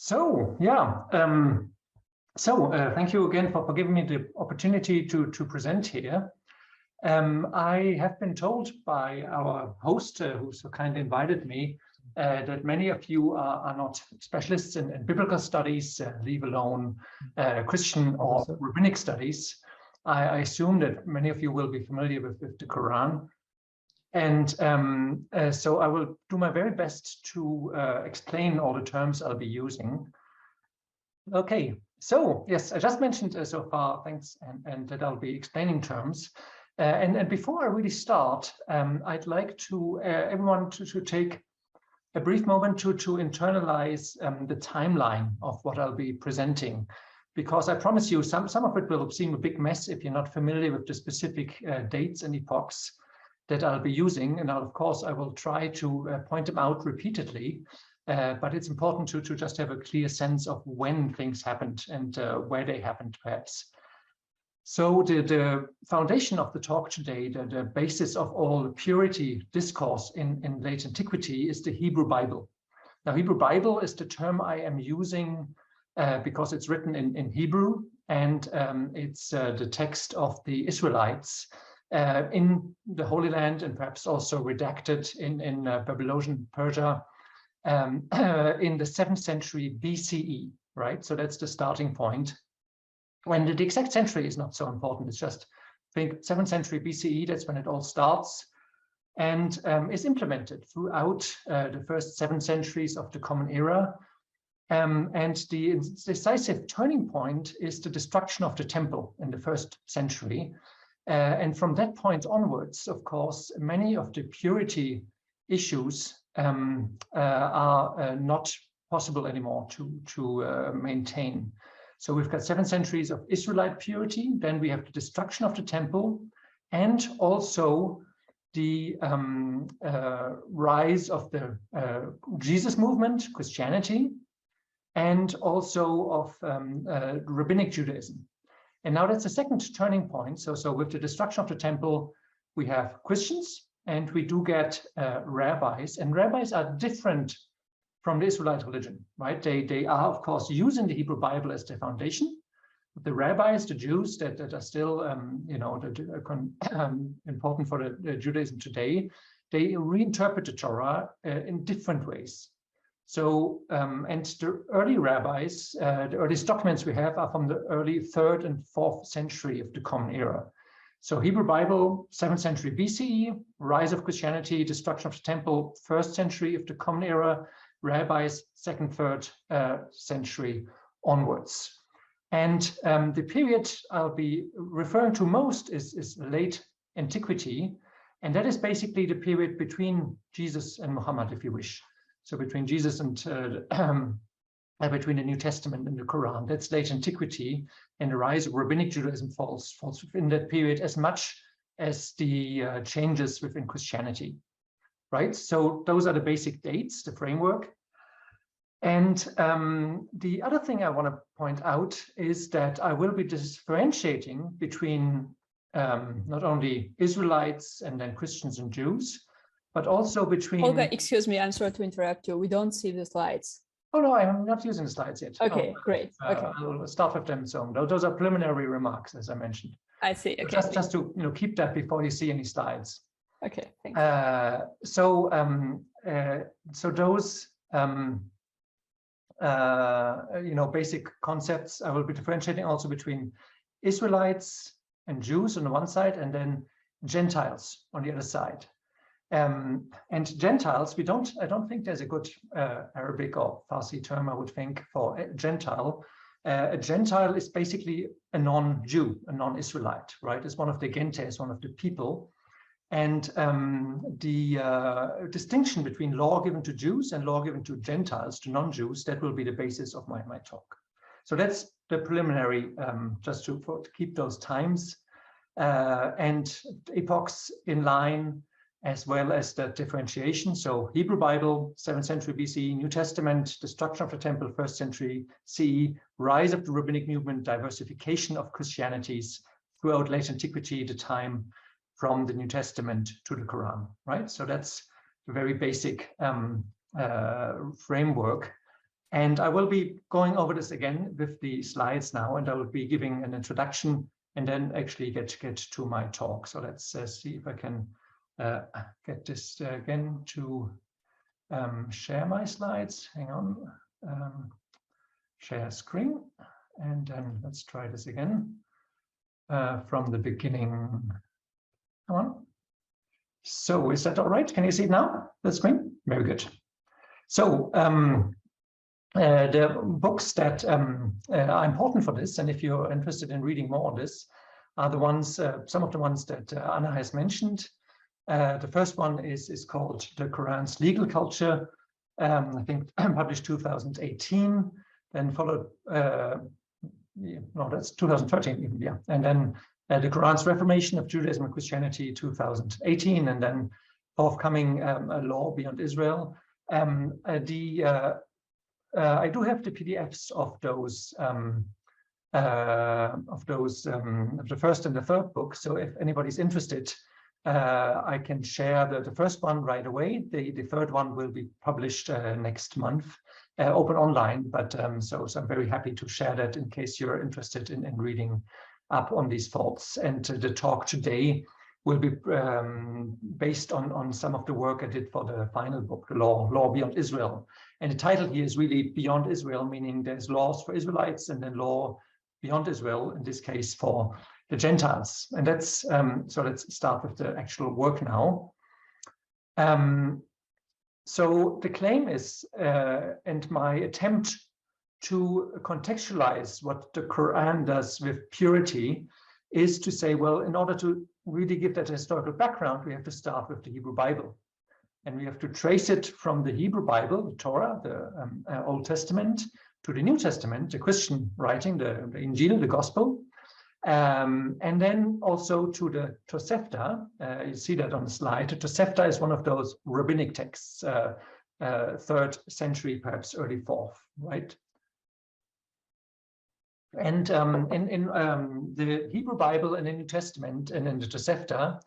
So yeah, thank you again for giving me the opportunity to present here. I have been told by our host, who so kindly invited me, that many of you are not specialists in biblical studies, leave alone Christian or rabbinic studies. I assume that many of you will be familiar with the Qur'an. And so I will do my very best to explain all the terms I'll be using. Okay, so yes, I just mentioned so far, thanks, and that I'll be explaining terms. And before I really start, I'd like to everyone to take a brief moment to internalize the timeline of what I'll be presenting, because I promise you some of it will seem a big mess if you're not familiar with the specific dates and epochs that I'll be using. And of course, I will try to point them out repeatedly, but it's important to just have a clear sense of when things happened and where they happened, perhaps. So the foundation of the talk today, the basis of all purity discourse in late antiquity, is the Hebrew Bible. Now, Hebrew Bible is the term I am using because it's written in Hebrew, and it's the text of the Israelites in the Holy Land, and perhaps also redacted in Babylonian Persia in the 7th century BCE, right? So that's the starting point. When the exact century is not so important, it's just think 7th century BCE, that's when it all starts, and is implemented throughout the first 7 centuries of the Common Era. And the decisive turning point is the destruction of the temple in the 1st century. And from that point onwards, of course, many of the purity issues are not possible anymore to maintain. So we've got 7 centuries of Israelite purity, then we have the destruction of the temple, and also the rise of the Jesus movement, Christianity, and also of rabbinic Judaism. And now that's the second turning point. So with the destruction of the temple, we have Christians, and we do get rabbis, and rabbis are different from the Israelite religion, right? They are, of course, using the Hebrew Bible as their foundation. But the rabbis, the Jews that are still, important for the Judaism today, they reinterpret the Torah in different ways. So, and the early rabbis, the earliest documents we have are from the early 3rd and 4th century of the Common Era. So Hebrew Bible, 7th century BCE, rise of Christianity, destruction of the temple, 1st century of the Common Era, rabbis, 2nd, 3rd century onwards. And the period I'll be referring to most is late antiquity. And that is basically the period between Jesus and Muhammad, if you wish. So between Jesus and between the New Testament and the Quran, that's late antiquity, and the rise of rabbinic Judaism falls within that period as much as the changes within Christianity, right? So those are the basic dates, the framework. And the other thing I want to point out is that I will be differentiating between not only Israelites and then Christians and Jews, but also between... Holger, excuse me, I'm sorry to interrupt you. We don't see the slides. Oh, no, I'm not using the slides yet. Okay, great. Okay. I'll start with them soon. Those are preliminary remarks, as I mentioned. I see. Okay. Just to keep that before you see any slides. Okay, thanks. So those basic concepts, I will be differentiating also between Israelites and Jews on the one side, and then Gentiles on the other side. And Gentiles, I don't think there's a good Arabic or Farsi term, I would think, for a Gentile. A Gentile is basically a non-Jew, a non-Israelite, right? It's one of the gentes, one of the people. And the distinction between law given to Jews and law given to Gentiles, to non-Jews, that will be the basis of my talk. So that's the preliminary, just to keep those times and epochs in line, as well as the differentiation. So Hebrew Bible, 7th century BCE, New Testament, destruction of the temple, 1st century CE, rise of the rabbinic movement, diversification of Christianities throughout late antiquity, the time from the New Testament to the Quran, right? So that's the very basic framework And I will be going over this again with the slides now, and I will be giving an introduction and then actually get to my talk. So let's see if I can get this again to share my slides. Hang on, share screen, and then let's try this again from the beginning. Come on. So is that all right? Can you see it now, the screen? Very good. So the books that are important for this, and if you're interested in reading more on this, are the ones, some of the ones that Anna has mentioned. The first one is called The Qur'an's Legal Culture, I think published 2018, then followed, no, that's 2013 even, yeah. And then The Qur'an's Reformation of Judaism and Christianity, 2018, and then forthcoming A Law Beyond Israel. I do have the PDFs of those of the first and the third book. So if anybody's interested, I can share the first one right away. The third one will be published next month, open online. But so I'm very happy to share that in case you're interested in reading up on these thoughts. And the talk today will be based on some of the work I did for the final book, The Law Beyond Israel. And the title here is really Beyond Israel, meaning there's laws for Israelites and then law beyond Israel, in this case for the Gentiles. And that's, so let's start with the actual work now. So the claim is, and my attempt to contextualize what the Quran does with purity is to say, well, in order to really give that historical background, we have to start with the Hebrew Bible. And we have to trace it from the Hebrew Bible, the Torah, the Old Testament, to the New Testament, the Christian writing, the Injil, the Gospel, and then also to the Tosefta. You see that on the slide. The Tosefta is one of those rabbinic texts, 3rd century, perhaps early 4th, right? And in the Hebrew Bible and the New Testament and in the Tosefta,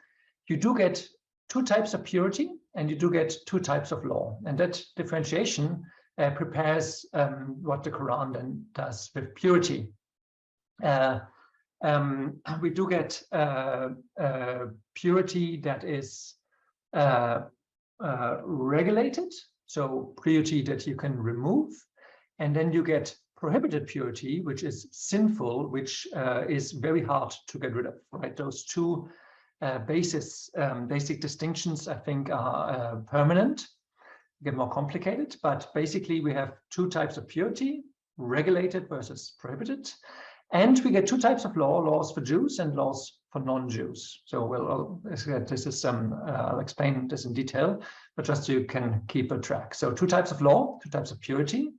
you do get 2 types of purity and you do get 2 types of law. And that differentiation prepares what the Quran then does with purity. We do get purity that is regulated, so purity that you can remove, and then you get prohibited purity, which is sinful, which is very hard to get rid of, right? Those 2 basic distinctions, I think, are permanent, get more complicated, but basically we have 2 types of purity, regulated versus prohibited, and we get 2 types of laws for Jews and laws for non-Jews. So this is I'll explain this in detail, but just so you can keep a track. So 2 types of law, 2 types of purity.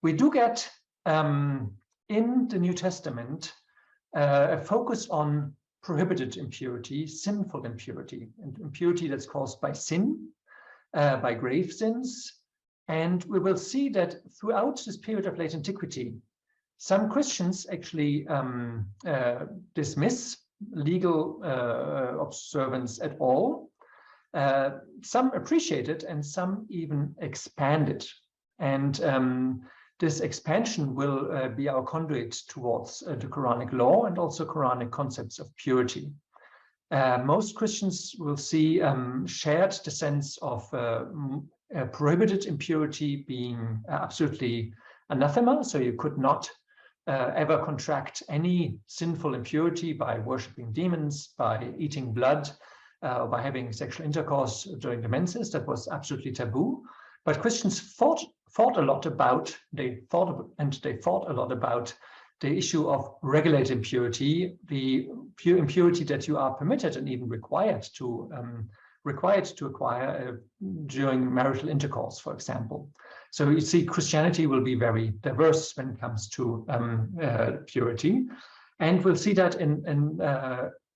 We do get in the New Testament a focus on prohibited impurity, sinful impurity, and impurity that's caused by sin, by grave sins. And we will see that throughout this period of late antiquity, some Christians actually dismiss legal observance at all. Some appreciate it and some even expand it. And this expansion will be our conduit towards the Quranic law and also Quranic concepts of purity. Most Christians will see shared the sense of prohibited impurity being absolutely anathema. So you could not ever contract any sinful impurity by worshipping demons, by eating blood, or by having sexual intercourse during the menses. That was absolutely taboo. But Christians thought a lot about, they thought a lot about the issue of regulated impurity, the pure impurity that you are permitted and even required to acquire during marital intercourse, for example. So you see, Christianity will be very diverse when it comes to purity, and we'll see that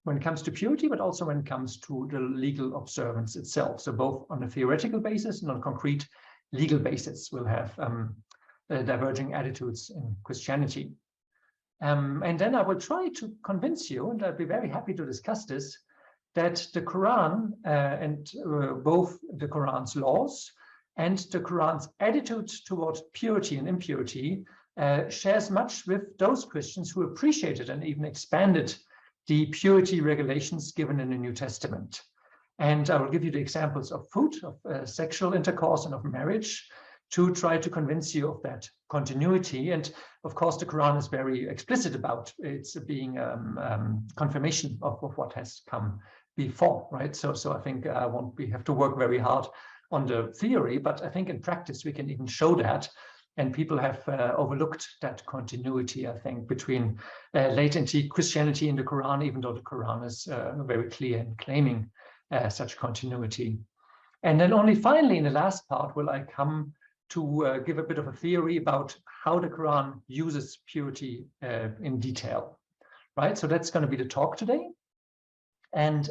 when it comes to purity, but also when it comes to the legal observance itself. So both on a theoretical basis and on a concrete legal basis, we'll have diverging attitudes in Christianity. And then I will try to convince you, and I'd be very happy to discuss this, that the Quran and both the Quran's laws And the Quran's attitude toward purity and impurity shares much with those Christians who appreciated and even expanded the purity regulations given in the New Testament. And I will give you the examples of food, of sexual intercourse, and of marriage to try to convince you of that continuity. And of course, the Quran is very explicit about its being confirmation of what has come before, right? So I think we have to work very hard on the theory, but I think in practice we can even show that. And people have overlooked that continuity, I think, between latent Christianity in the Quran, even though the Quran is very clear in claiming such continuity. And then only finally in the last part will I come to give a bit of a theory about how the Quran uses purity in detail, right? So that's going to be the talk today. And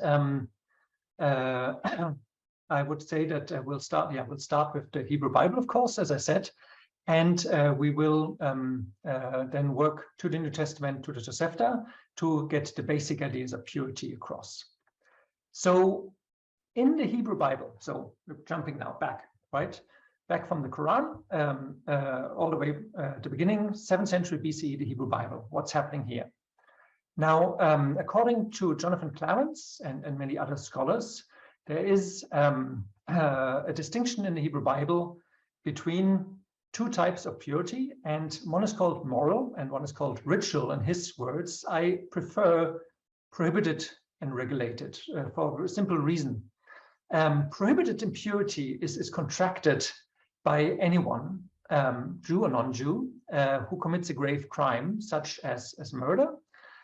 I would say that we'll start with the Hebrew Bible, of course, as I said, and we will then work to the New Testament, to the Tosefta, to get the basic ideas of purity across. So in the Hebrew Bible, so we're jumping now back, right? Back from the Quran, all the way at the beginning, 7th century BCE, the Hebrew Bible. What's happening here? Now, according to Jonathan Clarence and many other scholars, there is a distinction in the Hebrew Bible between two types of purity, and one is called moral and one is called ritual. In his words, I prefer prohibited and regulated for a simple reason. Prohibited impurity is contracted by anyone, Jew or non-Jew, who commits a grave crime, such as murder,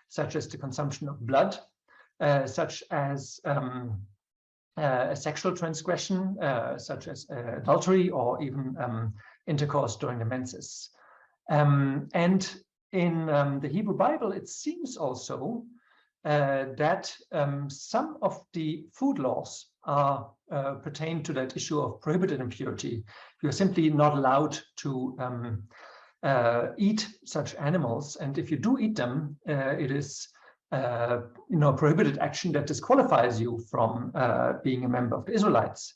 such as the consumption of blood, such as a sexual transgression, such as adultery, or even intercourse during the menses. And in the Hebrew Bible, it seems also that some of the food laws are pertain to that issue of prohibited impurity. You're simply not allowed to eat such animals, and if you do eat them, it is prohibited action that disqualifies you from being a member of the Israelites.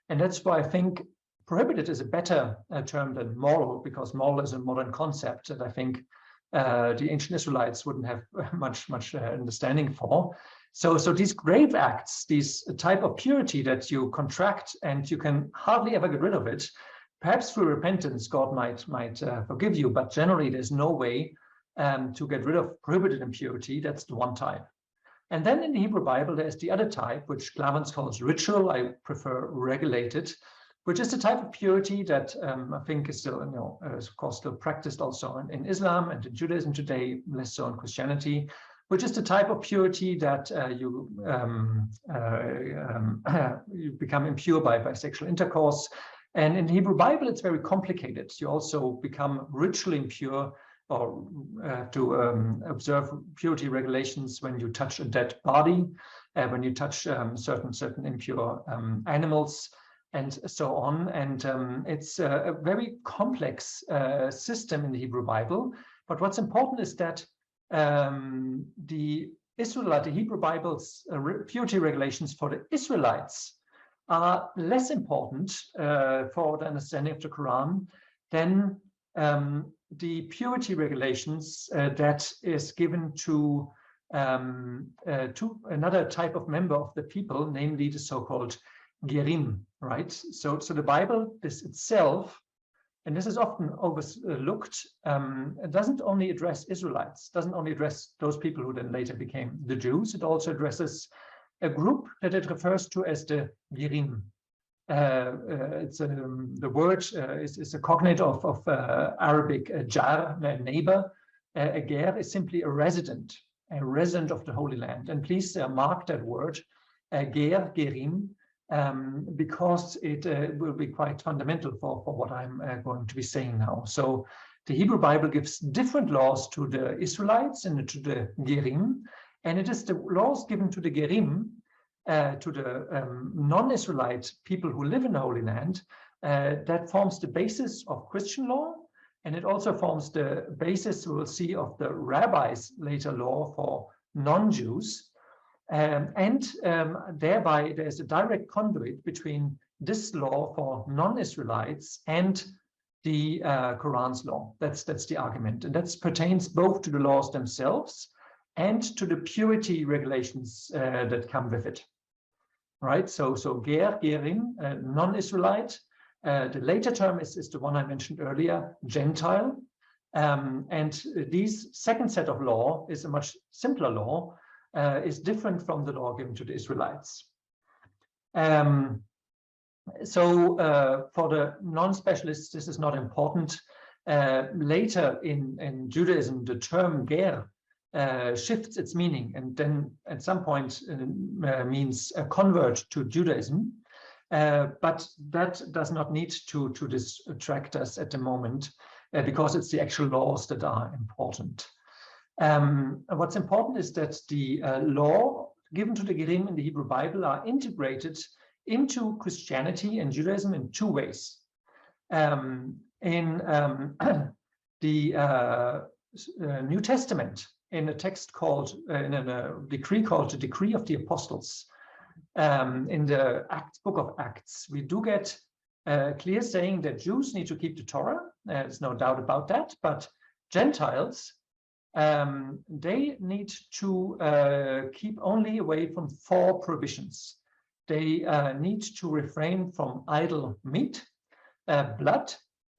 And that's why I think prohibited is a better term than moral, because moral is a modern concept that I think the ancient Israelites wouldn't have much understanding for. So these grave acts, these type of purity that you contract and you can hardly ever get rid of it, perhaps through repentance, God might forgive you, but generally there's no way to get rid of prohibited impurity. That's the one type. And then in the Hebrew Bible, there's the other type, which Clarence calls ritual. I prefer regulated, which is the type of purity that I think is still, of course, still practiced also in Islam and in Judaism today, less so in Christianity, which is the type of purity that you become impure by sexual intercourse. And in the Hebrew Bible, it's very complicated. You also become ritually impure or to observe purity regulations when you touch a dead body, when you touch certain impure animals, and so on. And it's a very complex system in the Hebrew Bible. But what's important is that the Hebrew Bible's purity regulations for the Israelites are less important for the understanding of the Quran than the purity regulations that is given to another type of member of the people, namely the so-called Gerim, right? So the Bible, this itself, and this is often overlooked, it doesn't only address Israelites, doesn't only address those people who then later became the Jews, it also addresses a group that it refers to as the Gerim. The word is a cognate of Arabic jar, neighbor. A ger is simply a resident of the Holy Land. And please mark that word, ger, gerim, because it will be quite fundamental for what I'm going to be saying now. So the Hebrew Bible gives different laws to the Israelites and to the Gerim, and it is the laws given to the Gerim, to the non-Israelite people who live in the Holy Land, that forms the basis of Christian law, and it also forms the basis, we will see, of the rabbis' later law for non-Jews. And thereby there's a direct conduit between this law for non-Israelites and the Quran's law. That's the argument, and that pertains both to the laws themselves and to the purity regulations that come with it. Right? So ger, gerim, non-Israelite. The later term is the one I mentioned earlier, Gentile. And these second set of law is a much simpler law, is different from the law given to the Israelites. For the non-specialists, this is not important. Later in Judaism, the term ger shifts its meaning, and then at some point means a convert to Judaism. But that does not need to distract us at the moment, because it's the actual laws that are important. What's important is that the law given to the Gerim in the Hebrew Bible are integrated into Christianity and Judaism in two ways. In the New Testament, in a text called, in a decree called the Decree of the Apostles, in the book of Acts, we do get clear saying that Jews need to keep the Torah. There's no doubt about that, but Gentiles, they need to keep only away from 4 prohibitions. They need to refrain from idol meat, blood,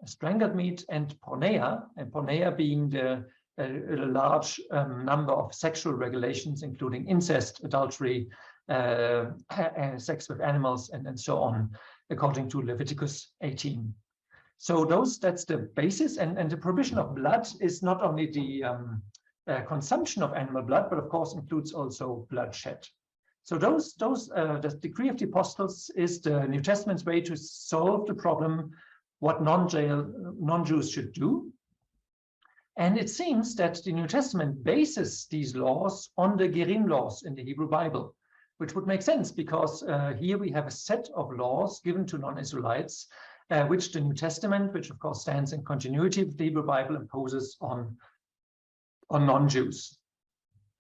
strangled meat, and porneia being the large number of sexual regulations, including incest, adultery, sex with animals, and so on, according to Leviticus 18. So that's the basis, and the prohibition of blood is not only the consumption of animal blood, but of course includes also bloodshed. So the Decree of the Apostles is the New Testament's way to solve the problem, what non-Jews should do. And it seems that the New Testament bases these laws on the Gerim laws in the Hebrew Bible, which would make sense because here we have a set of laws given to non-Israelites, which the New Testament, which of course stands in continuity with the Hebrew Bible, imposes on non-Jews.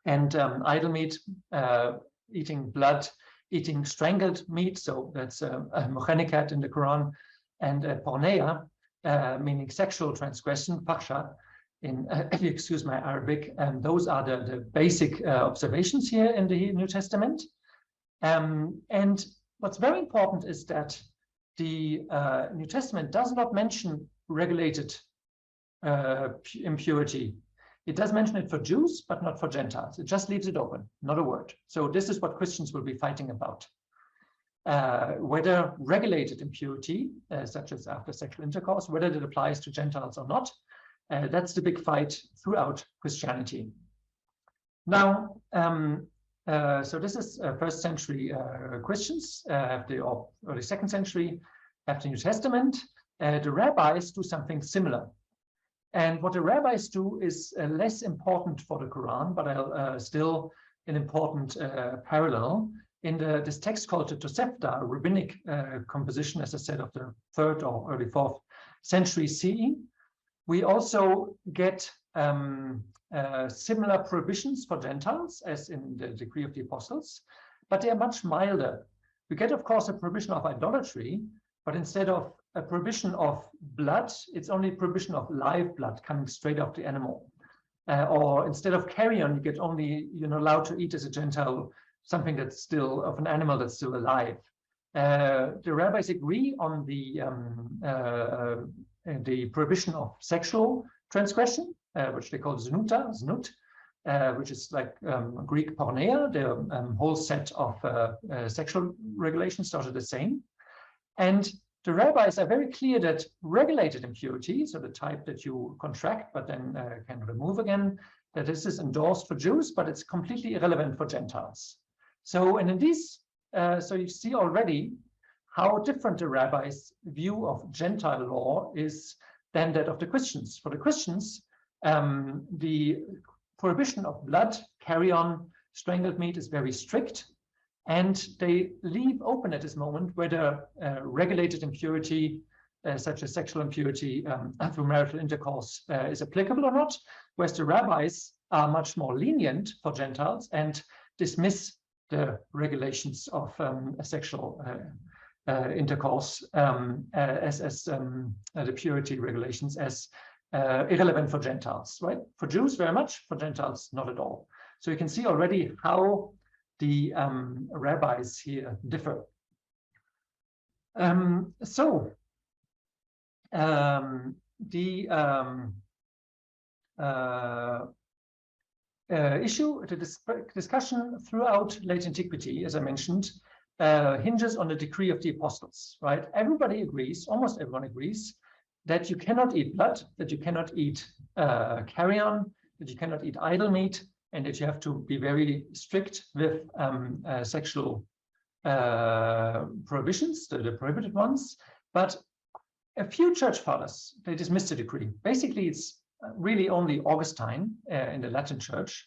And idol meat, eating blood, eating strangled meat, so that's mochenikat in the Quran, and porneia, meaning sexual transgression, paksha, if you excuse my Arabic, and those are the basic observations here in the New Testament. And what's very important is that the New Testament does not mention regulated impurity. It does mention it for Jews, but not for Gentiles. It just leaves it open, not a word. So this is what Christians will be fighting about. Whether regulated impurity, such as after sexual intercourse, whether it applies to Gentiles or not, that's the big fight throughout Christianity. Now, so this is first century Christians, or early second century, have the New Testament. The rabbis do something similar. And what the rabbis do is less important for the Quran, but still an important parallel. In this text called the Tosefta, a rabbinic composition, as I said, of the 3rd or early 4th century CE, we also get similar prohibitions for Gentiles as in the Decree of the Apostles, but they are much milder. We get, of course, a prohibition of idolatry, but instead of a prohibition of blood, it's only a prohibition of live blood coming straight off the animal. Or instead of carrion, you get only, you're not allowed to eat as a Gentile something that's still of an animal that's still alive. The rabbis agree on the prohibition of sexual transgression, which they call znut, which is like Greek porneia. The whole set of sexual regulations are the same. And the rabbis are very clear that regulated impurity, so the type that you contract but then can remove again, that this is endorsed for Jews, but it's completely irrelevant for Gentiles. So, and in these, so you see already how different the rabbis' view of Gentile law is than that of the Christians. For the Christians, the prohibition of blood, carrion, strangled meat is very strict, and they leave open at this moment whether regulated impurity, such as sexual impurity through marital intercourse, is applicable or not, whereas the rabbis are much more lenient for Gentiles and dismiss the regulations of sexual intercourse as the purity regulations as irrelevant for Gentiles, right? For Jews, very much. For Gentiles, not at all. So you can see already how the rabbis here differ. Issue, the discussion throughout late antiquity, as I mentioned, hinges on the decree of the apostles, right? Everybody agrees, almost everyone agrees, that you cannot eat blood, that you cannot eat carrion, that you cannot eat idol meat, and that you have to be very strict with sexual prohibitions, the prohibited ones. But a few church fathers, they dismissed the decree. Basically, it's really only Augustine in the Latin church,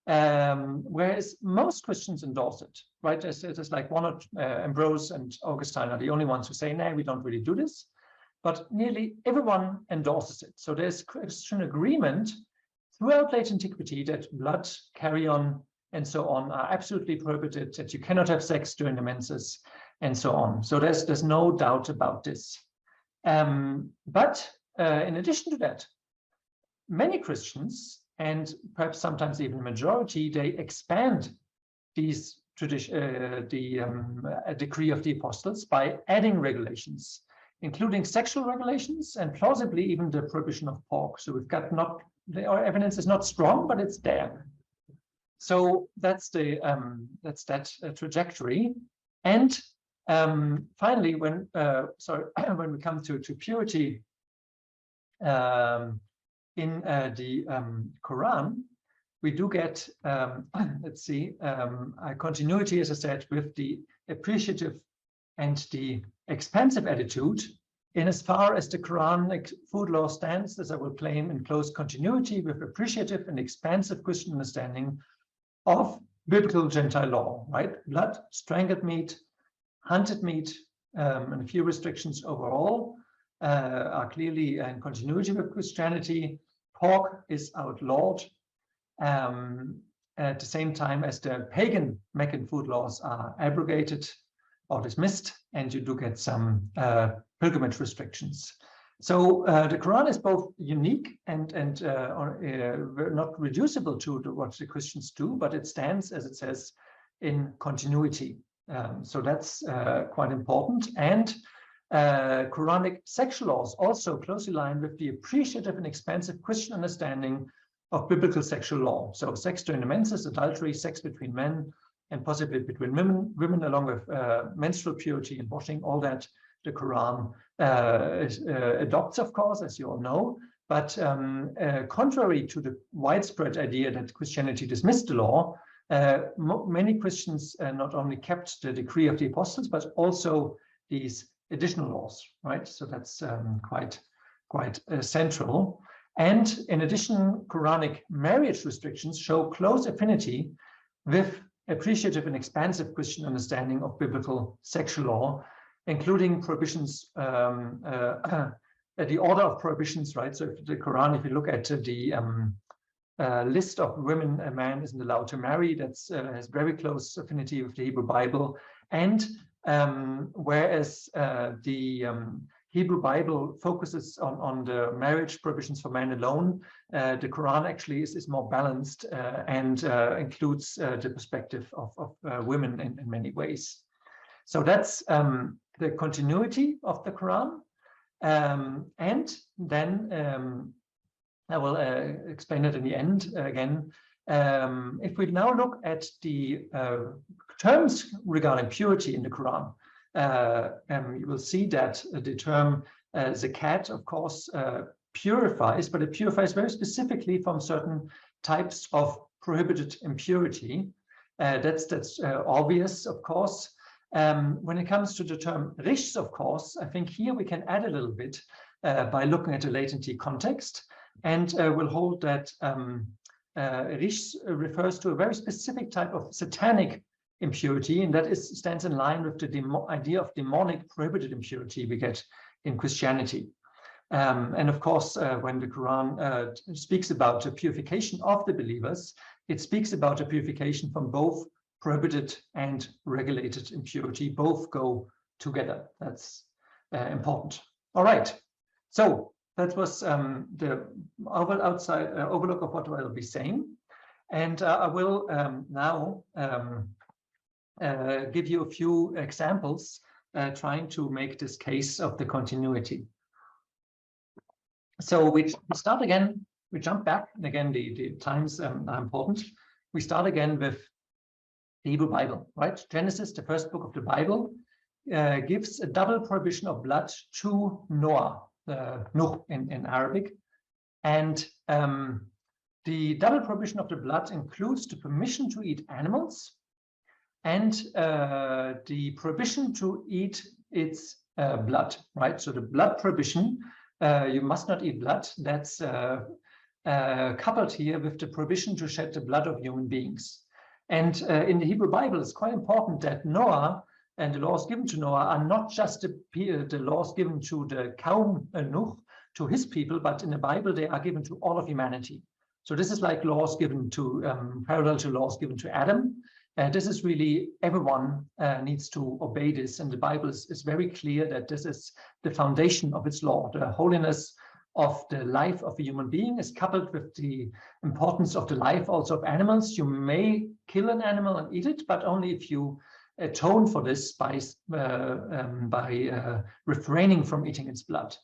whereas most Christians endorse it, right? There's like one or Ambrose and Augustine are the only ones who say, no, we don't really do this. But nearly everyone endorses it. So there's Christian agreement throughout late antiquity that blood, carrion, and so on are absolutely prohibited, that you cannot have sex during the menses, and so on. So there's no doubt about this. But in addition to that, many Christians, and perhaps sometimes even the majority, they expand these the decree of the apostles by adding regulations, including sexual regulations and plausibly even the prohibition of pork. So we've got our evidence is not strong, but it's there. So that's that trajectory. And finally, when when we come to purity in the Quran, we do get let's see a continuity, as I said, with the appreciative and the expansive attitude, in as far as the Quranic food law stands, as I will claim, in close continuity with appreciative and expansive Christian understanding of biblical Gentile law, right? Blood, strangled meat, hunted meat, and a few restrictions overall are clearly in continuity with Christianity. Pork is outlawed at the same time as the pagan Meccan food laws are abrogated or dismissed, and you do get some pilgrimage restrictions. So the Quran is both unique and not reducible to what the Christians do, but it stands, as it says, in continuity. So that's quite important. And Quranic sexual laws also closely align with the appreciative and expansive Christian understanding of biblical sexual law. So sex during the menses, adultery, sex between men, and possibly between women along with menstrual purity and washing, all that the Quran adopts, of course, as you all know. But contrary to the widespread idea that Christianity dismissed the law, many Christians not only kept the decree of the apostles, but also these additional laws, right? So that's quite central. And in addition, Quranic marriage restrictions show close affinity with appreciative and expansive Christian understanding of biblical sexual law, including prohibitions, the order of prohibitions, right? So if the Quran, if you look at the list of women a man isn't allowed to marry, that's has very close affinity with the Hebrew Bible. And whereas the Hebrew Bible focuses on the marriage prohibitions for men alone, the Quran actually is more balanced and includes the perspective of women in many ways. So that's the continuity of the Quran. And then I will explain it in the end again. If we now look at the terms regarding purity in the Quran, you will see that the term zakat, of course, purifies, but it purifies very specifically from certain types of prohibited impurity. That's obvious, of course. When it comes to the term rites, of course, I think here we can add a little bit by looking at the latent context, and we'll hold that rites refers to a very specific type of satanic impurity, and that stands in line with the idea of demonic prohibited impurity we get in Christianity. And of course, when the Quran speaks about the purification of the believers, it speaks about a purification from both prohibited and regulated impurity. Both go together. That's important. All right. So that was the overlook of what I will be saying. And I will now give you a few examples trying to make this case of the continuity. So we start again, we jump back, and again, the times are important. We start again with the Hebrew Bible, right? Genesis, the first book of the Bible, gives a double prohibition of blood to Noah, Nuh in Arabic. And the double prohibition of the blood includes the permission to eat animals and the prohibition to eat its blood, right? So the blood prohibition, you must not eat blood, that's coupled here with the prohibition to shed the blood of human beings. And in the Hebrew Bible, it's quite important that Noah and the laws given to Noah are not just the laws given to the Kaum Nuh, to his people, but in the Bible, they are given to all of humanity. So this is like laws given to, parallel to laws given to Adam. This is really, everyone needs to obey this. And the Bible is very clear that this is the foundation of its law. The holiness of the life of a human being is coupled with the importance of the life also of animals. You may kill an animal and eat it, but only if you atone for this by refraining from eating its blood.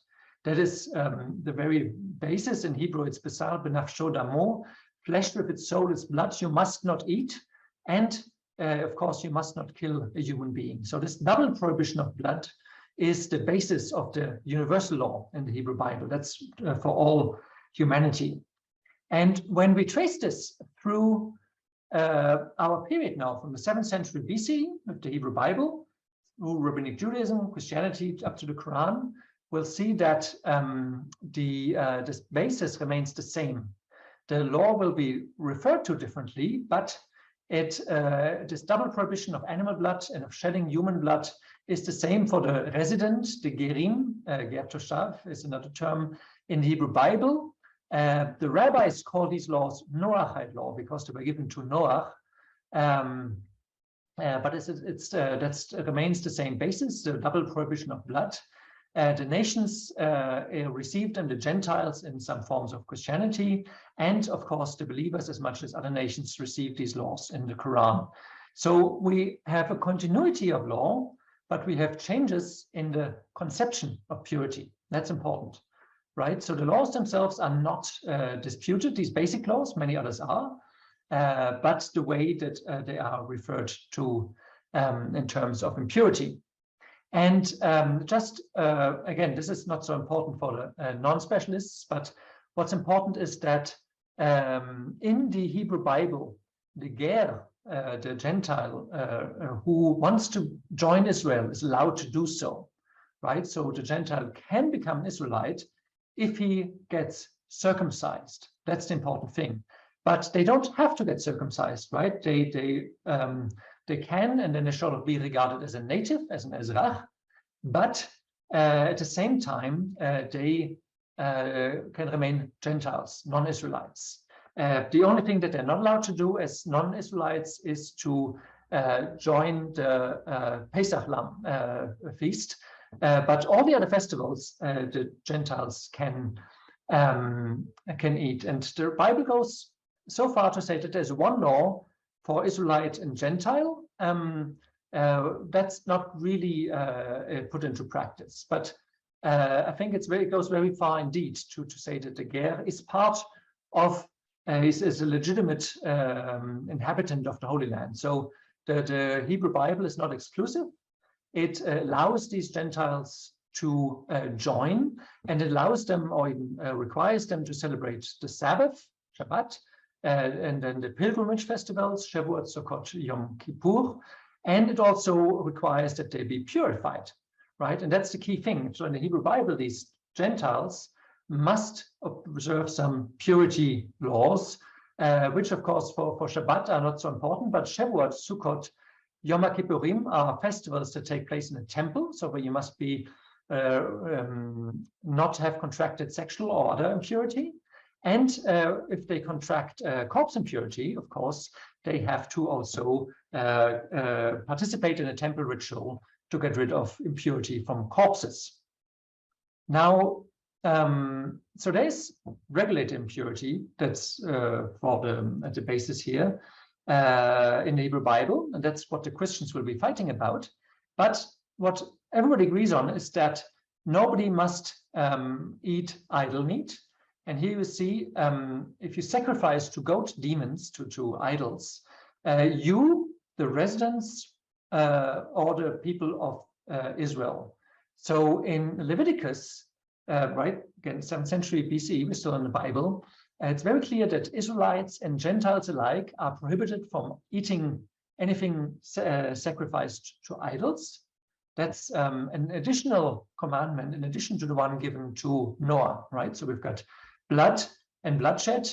That is the very basis. In Hebrew, it's besar benafsho damo, flesh with its soul, its blood, you must not eat. And of course, you must not kill a human being. So this double prohibition of blood is the basis of the universal law in the Hebrew Bible. That's for all humanity. And when we trace this through our period now, from the 7th century BC with the Hebrew Bible, through Rabbinic Judaism, Christianity, up to the Qur'an, we'll see that this basis remains the same. The law will be referred to differently, but this double prohibition of animal blood and of shedding human blood is the same for the resident, the gerim, ger toshav is another term in the Hebrew Bible. The rabbis call these laws Noahide law because they were given to Noah, but that remains the same basis, the double prohibition of blood. The nations received them, the Gentiles in some forms of Christianity, and of course the believers as much as other nations received these laws in the Quran. So we have a continuity of law, but we have changes in the conception of purity. That's important, right? So the laws themselves are not disputed, these basic laws, many others are, but the way that they are referred to in terms of impurity. And again, this is not so important for the non-specialists, but what's important is that in the Hebrew Bible, the ger, the Gentile who wants to join Israel is allowed to do so, right? So the Gentile can become an Israelite if he gets circumcised. That's the important thing. But they don't have to get circumcised, right? They can, and then they should be regarded as a native, as an Ezrach, but at the same time, they can remain Gentiles, non-Israelites. The only thing that they're not allowed to do as non-Israelites is to join the Pesach Lamb feast, but all the other festivals the Gentiles can eat. And the Bible goes so far to say that there's one law for Israelite and Gentile. That's not really put into practice, but I think it goes very far indeed to say that the ger is part of is a legitimate inhabitant of the Holy Land. So the Hebrew Bible is not exclusive. It allows these Gentiles to join, and it allows them, or even requires them, to celebrate the Sabbath, Shabbat, and then the pilgrimage festivals, Shavuot, Sukkot, Yom Kippur, and it also requires that they be purified, right? And that's the key thing. So in the Hebrew Bible, these Gentiles must observe some purity laws, which of course for Shabbat are not so important, but Shavuot, Sukkot, Yom Kippurim are festivals that take place in a temple, so where you must be not have contracted sexual or other impurity. And if they contract corpse impurity, of course, they have to also participate in a temple ritual to get rid of impurity from corpses. Now, so there's regulated impurity that's at the basis here in the Hebrew Bible, and that's what the Christians will be fighting about. But what everybody agrees on is that nobody must eat idol meat. And here you see, if you sacrifice to goat demons, to idols, you, the residents or the people of Israel. So in Leviticus, right, again, 7th century BCE, we're still in the Bible, it's very clear that Israelites and Gentiles alike are prohibited from eating anything sacrificed to idols. That's an additional commandment in addition to the one given to Noah, right? So we've got blood and bloodshed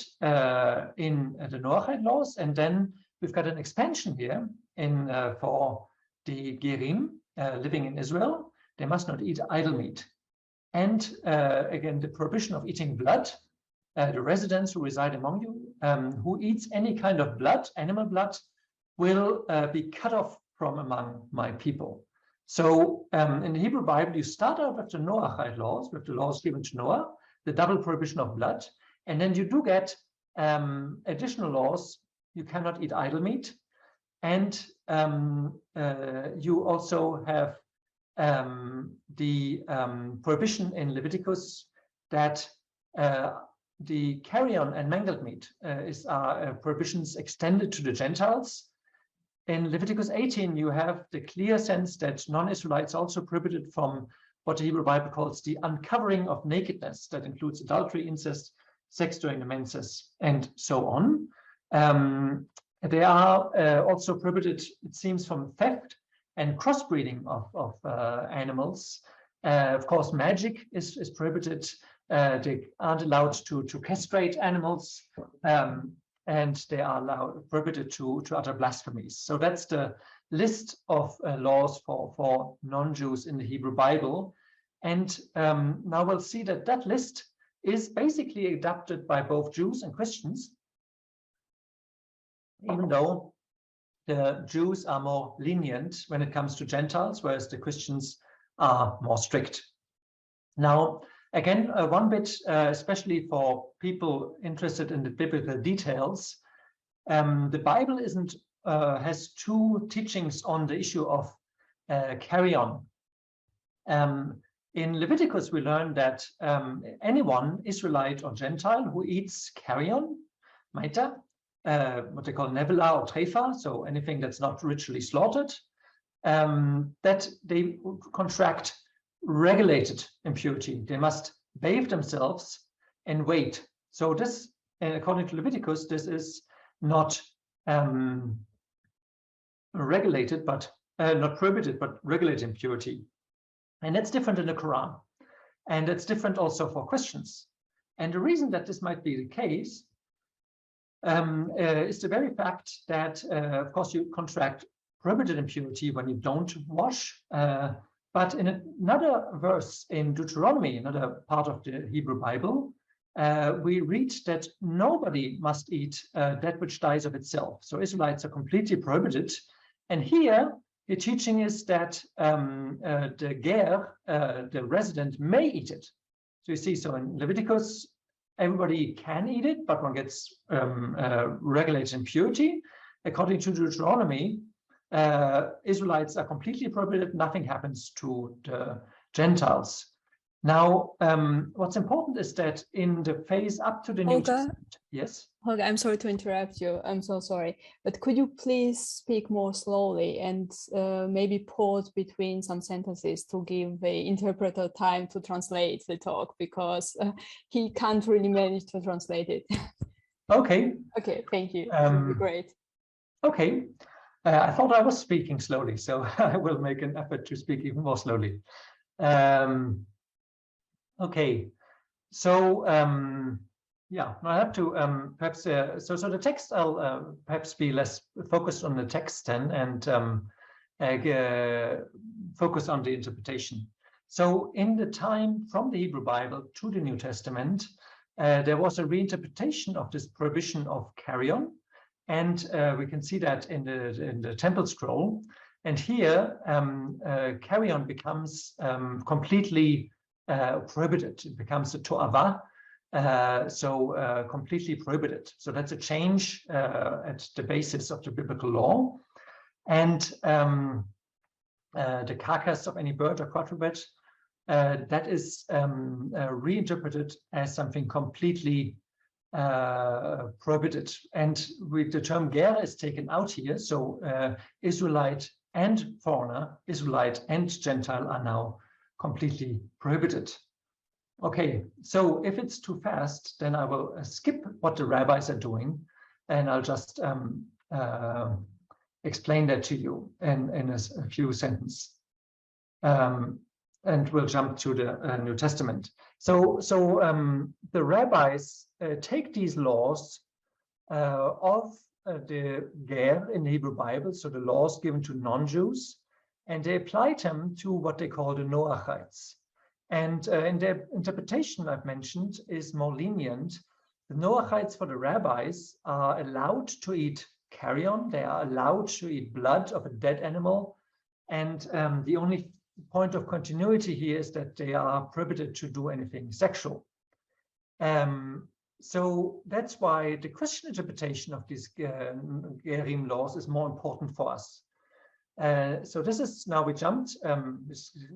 in the Noahide laws, and then we've got an expansion here for the Gerim living in Israel. They must not eat idol meat. And again, the prohibition of eating blood, the residents who reside among you, who eats any kind of blood, animal blood, will be cut off from among my people. So in the Hebrew Bible, you start out with the Noahide laws, with the laws given to Noah, the double prohibition of blood, and then you do get additional laws. You cannot eat idol meat, and you also have the prohibition in Leviticus that the carrion and mangled meat are prohibitions extended to the Gentiles. In Leviticus 18, you have the clear sense that non-Israelites are also prohibited from what the Hebrew Bible calls the uncovering of nakedness. That includes adultery, incest, sex during the menses, and so on. They are also prohibited, it seems, from theft and crossbreeding of animals. Of course, magic is prohibited. They aren't allowed to castrate animals. And they are prohibited to utter blasphemies. So that's the list of laws for non-Jews in the Hebrew Bible. And now we'll see that that list is basically adopted by both Jews and Christians, even though the Jews are more lenient when it comes to Gentiles, whereas the Christians are more strict. Now, again, one bit, especially for people interested in the biblical details, the Bible has two teachings on the issue of carrion. In Leviticus, we learn that anyone, Israelite or Gentile, who eats carrion, maita, what they call nevela or treifa, so anything that's not ritually slaughtered, that they contract regulated impurity. They must bathe themselves and wait. So this, according to Leviticus, this is not regulated, but not prohibited, but regulated impurity. And that's different in the Qur'an. And it's different also for Christians. And the reason that this might be the case is the very fact that, of course, you contract prohibited impurity when you don't wash. But in another verse in Deuteronomy, another part of the Hebrew Bible, we read that nobody must eat that which dies of itself. So Israelites are completely prohibited. And here, the teaching is that the ger, the resident, may eat it. So you see, so in Leviticus, everybody can eat it, but one gets regulated impurity. According to Deuteronomy, Israelites are completely prohibited. Nothing happens to the Gentiles. Now, what's important is that in the phase up to the New Testament, yes? Holger, I'm sorry to interrupt you. I'm so sorry. But could you please speak more slowly and maybe pause between some sentences to give the interpreter time to translate the talk, because he can't really manage to translate it. Okay. Okay, thank you. That would be great. Okay. I thought I was speaking slowly, so I will make an effort to speak even more slowly. Okay, so yeah, I have to perhaps so the text, I'll perhaps be less focused on the text then and focus on the interpretation. So in the time from the Hebrew Bible to the New Testament, there was a reinterpretation of this prohibition of carrion. And we can see that in the temple scroll. And here, carry-on becomes completely prohibited. It becomes a to'ava, completely prohibited. So that's a change at the basis of the biblical law. And the carcass of any bird or quadruped, that is reinterpreted as something completely prohibited. And with the term ger is taken out here. So Israelite and foreigner, Israelite and Gentile are now completely prohibited. Okay, so if it's too fast, then I will skip what the rabbis are doing, and I'll just explain that to you in a few sentences. And we'll jump to the New Testament. So the rabbis take these laws of the ger in the Hebrew Bible, so the laws given to non-Jews, and they apply them to what they call the Noachites. And in their interpretation I've mentioned is more lenient. The Noachites for the rabbis are allowed to eat carrion, they are allowed to eat blood of a dead animal, and the only point of continuity here is that they are prohibited to do anything sexual. So that's why the Christian interpretation of these Gerim laws is more important for us. So this is, now we jumped,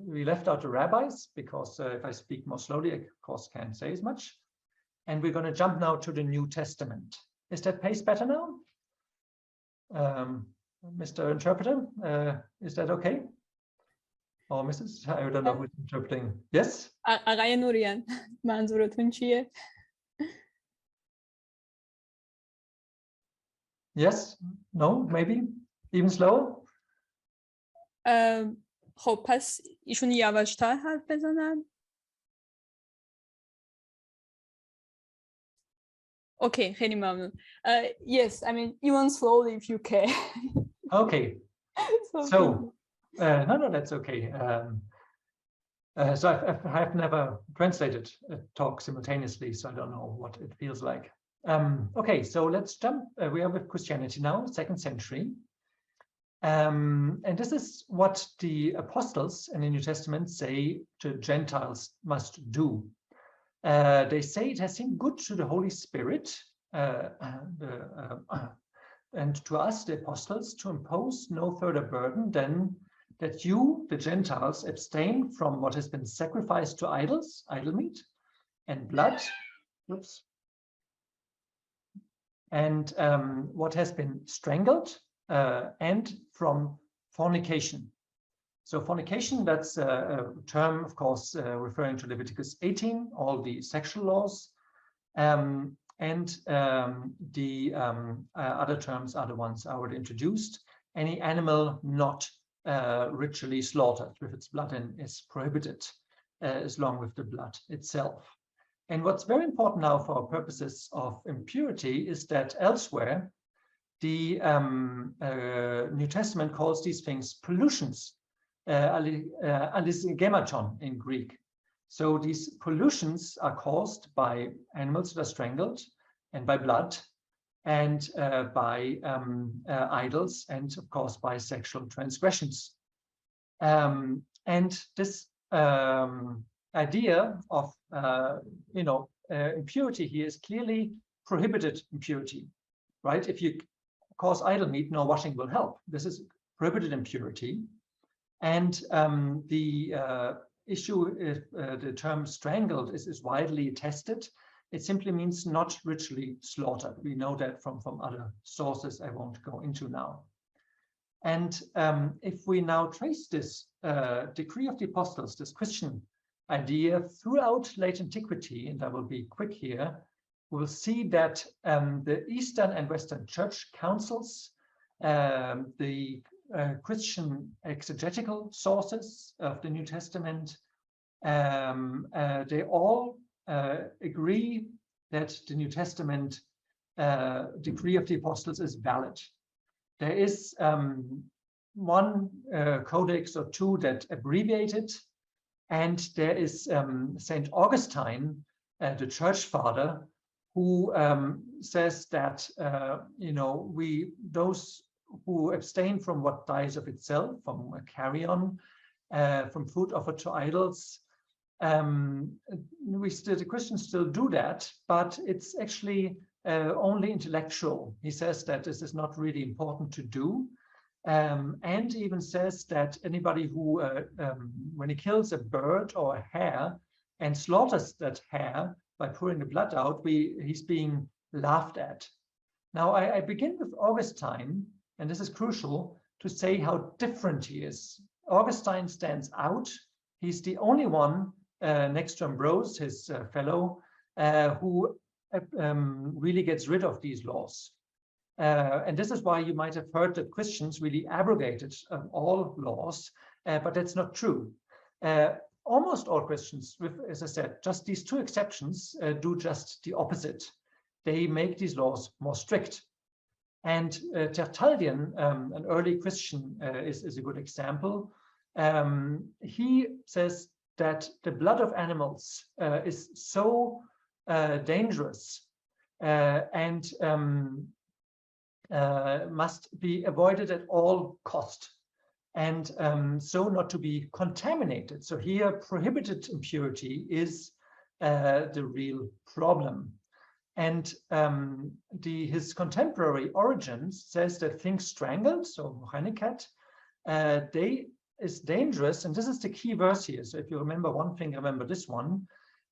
we left out the rabbis because if I speak more slowly, I of course can't say as much. And we're going to jump now to the New Testament. Is that pace better now? Mr. Interpreter, is that okay? Or Mrs. I don't know who's interpreting. Yes? آقای نوریان منظورتون چیه؟ Yes? No? Maybe? Even slower? خب پس ایشون یواشتر حرف بزنن. Okay, خیلی ممنون. Yes, I mean even slowly if you can. Okay. So no, that's okay. So I've never translated a talk simultaneously, so I don't know what it feels like. Okay, so let's jump. We are with Christianity now, 2nd century. And this is what the apostles in the New Testament say the Gentiles must do. They say it has seemed good to the Holy Spirit and to us, the apostles, to impose no further burden than that you, the Gentiles, abstain from what has been sacrificed to idols, idol meat, and blood, and what has been strangled, and from fornication. So fornication, that's a term, of course, referring to Leviticus 18, all the sexual laws, and the other terms are the ones I already introduced. Any animal not ritually slaughtered with its blood in is prohibited, as long with the blood itself. And what's very important now for purposes of impurity is that elsewhere, the New Testament calls these things pollutions, alisgematon in Greek. So these pollutions are caused by animals that are strangled and by blood and by idols and of course by sexual transgressions. And this idea of impurity here is clearly prohibited impurity, right? If you cause idol meat, no washing will help. This is prohibited impurity. And the issue is the term strangled is widely tested. It simply means not ritually slaughtered. We know that from other sources I won't go into now. And if we now trace this decree of the apostles, this Christian idea throughout late antiquity, and I will be quick here, we'll see that the Eastern and Western church councils, the Christian exegetical sources of the New Testament, they all agree that the New Testament decree of the apostles is valid. There is one codex or two that abbreviate it, and there is St. Augustine, the church father, who says that those who abstain from what dies of itself, from carrion, from food offered to idols. The Christians still do that, but it's actually only intellectual. He says that this is not really important to do. And even says that anybody who, when he kills a bird or a hare and slaughters that hare by pouring the blood out, he's being laughed at. Now, I begin with Augustine, and this is crucial, to say how different he is. Augustine stands out. He's the only one next to Ambrose, his fellow, who really gets rid of these laws. And this is why you might have heard that Christians really abrogated all laws, but that's not true. Almost all Christians, with, as I said, just these two exceptions, do just the opposite. They make these laws more strict. And Tertullian, an early Christian, is a good example. He says that the blood of animals is so dangerous and must be avoided at all cost, and so not to be contaminated. So here, prohibited impurity is the real problem. And his contemporary Origins says that things strangled, so Mochenikat, they is dangerous, and this is the key verse here. So if you remember one thing, remember this one.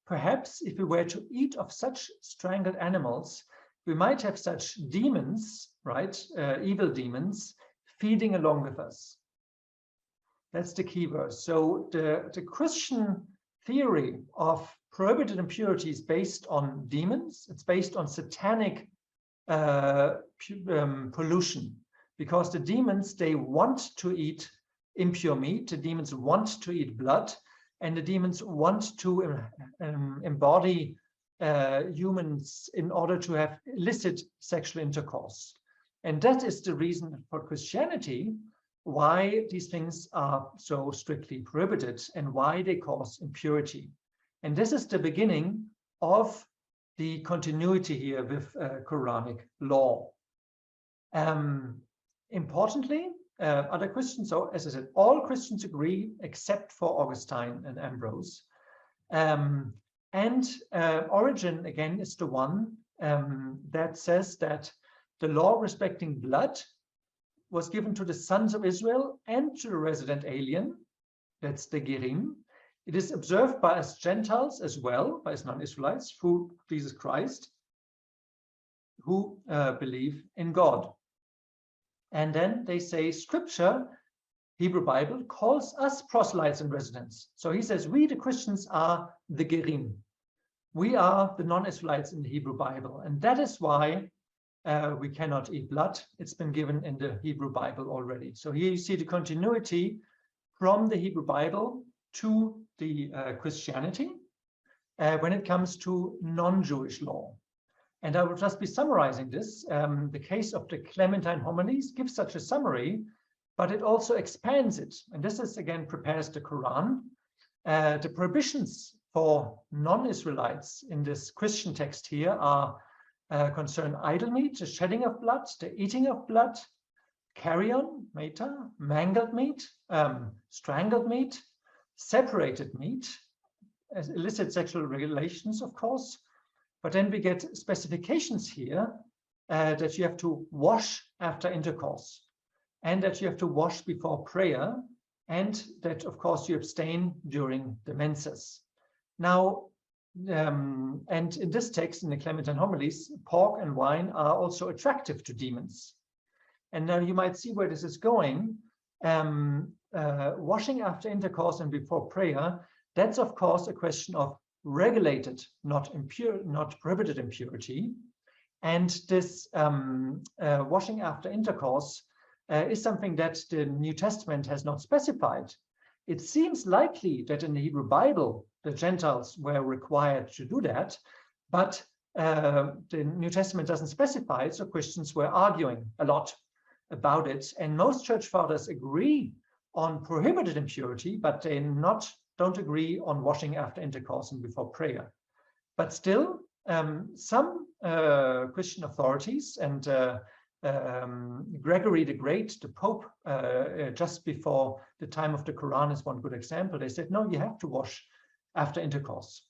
Perhaps if we were to eat of such strangled animals, we might have such demons, right, evil demons, feeding along with us. That's the key verse. So the Christian theory of prohibited impurity is based on demons. It's based on satanic pollution, because the demons, they want to eat impure meat, the demons want to eat blood, and the demons want to embody humans in order to have illicit sexual intercourse. And that is the reason for Christianity why these things are so strictly prohibited and why they cause impurity. And this is the beginning of the continuity here with Quranic law. Importantly, other Christians, so as I said, all Christians agree except for Augustine and Ambrose. Origen, again, is the one that says that the law respecting blood was given to the sons of Israel and to the resident alien. That's the Gerim. It is observed by us Gentiles as well, by us non-Israelites, through Jesus Christ, who believe in God. And then they say Scripture, Hebrew Bible, calls us proselytes and residents. So he says, we, the Christians, are the Gerim. We are the non-Israelites in the Hebrew Bible. And that is why we cannot eat blood. It's been given in the Hebrew Bible already. So here you see the continuity from the Hebrew Bible to the Christianity when it comes to non-Jewish law. And I will just be summarizing this. The case of the Clementine homilies gives such a summary, but it also expands it. And this is, again, prepares the Quran. The prohibitions for non-Israelites in this Christian text here are concern idol meat, the shedding of blood, the eating of blood, carrion, meta, mangled meat, strangled meat, separated meat, illicit sexual relations, of course. But then we get specifications here that you have to wash after intercourse, and that you have to wash before prayer, and that, of course, you abstain during the menses. Now, and in this text, in the Clementine homilies, pork and wine are also attractive to demons. And now you might see where this is going. Washing after intercourse and before prayer, that's, of course, a question of regulated, not prohibited impurity. And this washing after intercourse is something that the New Testament has not specified. It seems likely that in the Hebrew Bible, the Gentiles were required to do that, but the New Testament doesn't specify it, so Christians were arguing a lot about it. And most church fathers agree on prohibited impurity, but they don't agree on washing after intercourse and before prayer. But still, some Christian authorities, and Gregory the Great, the Pope, just before the time of the Quran is one good example. They said, no, you have to wash after intercourse.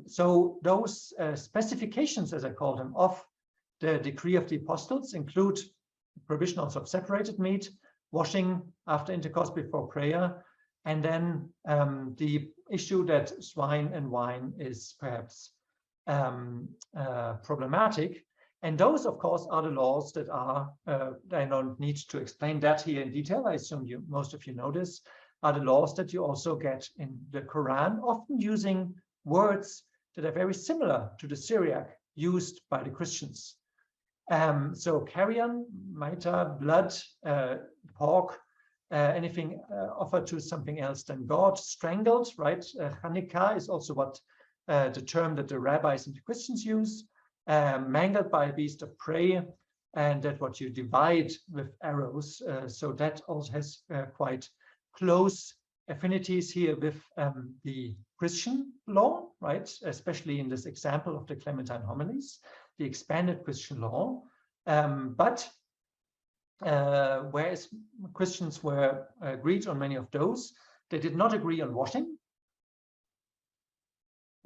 So those specifications, as I call them, of the decree of the apostles include prohibition also of separated meat, washing after intercourse before prayer, and then the issue that swine and wine is perhaps problematic. And those, of course, are the laws that are, I don't need to explain that here in detail, I assume most of you know this, are the laws that you also get in the Quran, often using words that are very similar to the Syriac used by the Christians. So carrion, maita, blood, pork, anything offered to something else than God, strangled, right? Hanukkah is also what the term that the rabbis and the Christians use, mangled by a beast of prey, and that what you divide with arrows. So that also has quite close affinities here with the Christian law, right? Especially in this example of the Clementine homilies, the expanded Christian law. But whereas Christians were agreed on many of those, they did not agree on washing.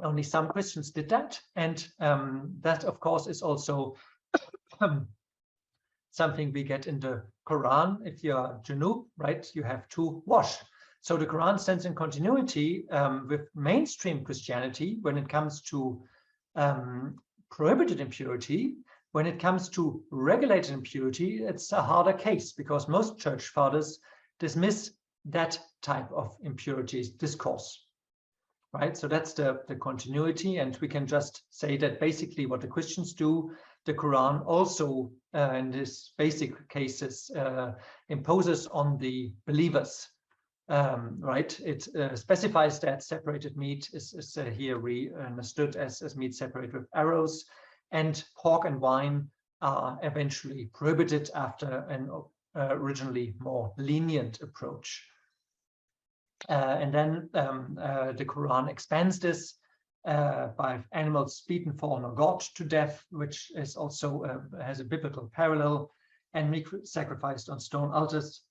Only some Christians did that. And that, of course, is also something we get in the Quran. If you're Junub, right, you have to wash. So the Quran stands in continuity with mainstream Christianity when it comes to prohibited impurity. When it comes to regulated impurity, it's a harder case because most church fathers dismiss that type of impurities discourse, right? So that's the continuity, and we can just say that basically what the Christians do, the Quran also in these basic cases imposes on the believers, right? It specifies that separated meat is here understood as meat separated with arrows, and pork and wine are eventually prohibited after an originally more lenient approach. And then the Quran expands this by animals beaten, fallen, or God to death, which is also has a biblical parallel, and meat sacrificed on stone altars,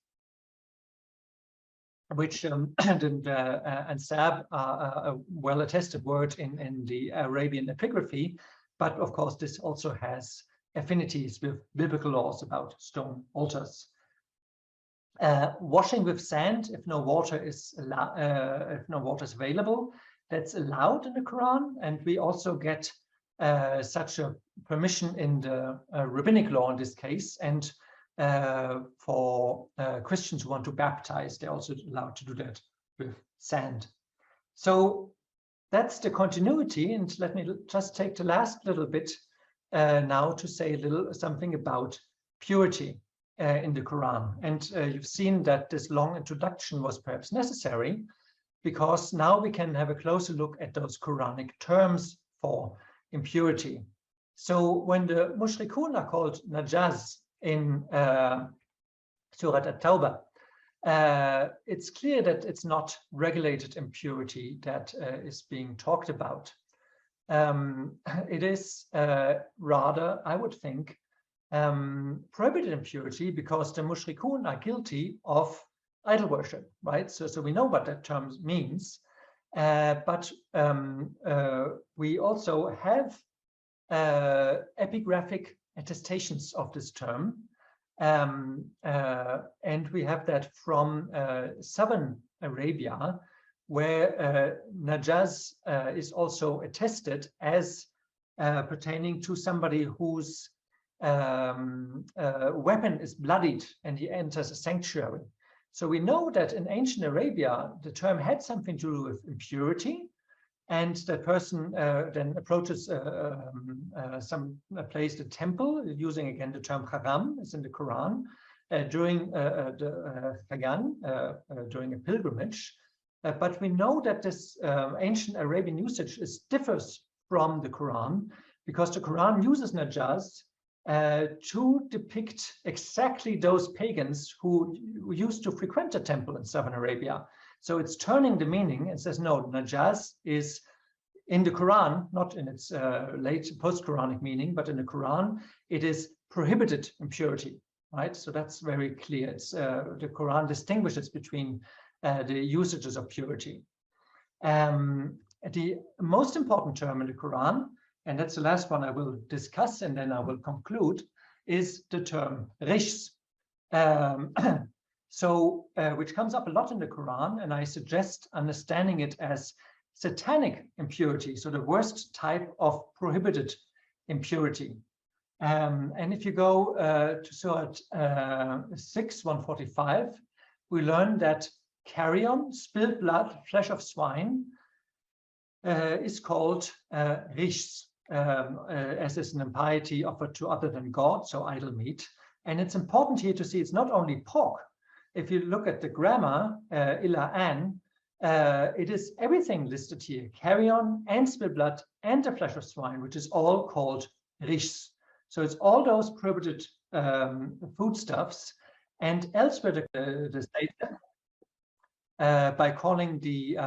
which and Ansab are a well-attested word in the Arabian epigraphy. But of course, this also has affinities with biblical laws about stone altars. Washing with sand, if no water is available, that's allowed in the Quran, and we also get such a permission in the rabbinic law in this case. And for Christians who want to baptize, they're also allowed to do that with sand. So that's the continuity, and let me just take the last little bit now to say something about purity in the Quran. And you've seen that this long introduction was perhaps necessary, because now we can have a closer look at those Quranic terms for impurity. So when the mushrikun are called najaz in Surah At-Tawbah, it's clear that it's not regulated impurity that is being talked about. It is rather, I would think, prohibited impurity, because the mushrikun are guilty of idol worship, right? So we know what that term means, but we also have epigraphic attestations of this term. And we have that from southern Arabia, where najaz is also attested as pertaining to somebody whose weapon is bloodied and he enters a sanctuary. So we know that in ancient Arabia, the term had something to do with impurity, and that person then approaches some place, the temple, using again the term haram, is in the Quran, during the Hagan, during a pilgrimage. But we know that this ancient Arabian usage differs from the Quran, because the Quran uses najaz to depict exactly those pagans who used to frequent the temple in southern Arabia. So it's turning the meaning and says, no, najaz is In the Quran, not in its late post-Quranic meaning, but in the Quran, it is prohibited impurity, right? So that's very clear. It's the Quran distinguishes between the usages of purity. The most important term in the Quran, and that's the last one I will discuss and then I will conclude, is the term rijs. Which comes up a lot in the Quran, and I suggest understanding it as satanic impurity, so the worst type of prohibited impurity. And if you go to Surah 6:145, we learn that carrion, spilled blood, flesh of swine, is called rijs, as is an impiety offered to other than God, so idol meat. And it's important here to see it's not only pork. If you look at the grammar, illa an, it is everything listed here, carrion and spilled blood and the flesh of swine, which is all called rijs. So it's all those prohibited foodstuffs. And elsewhere, the state by calling the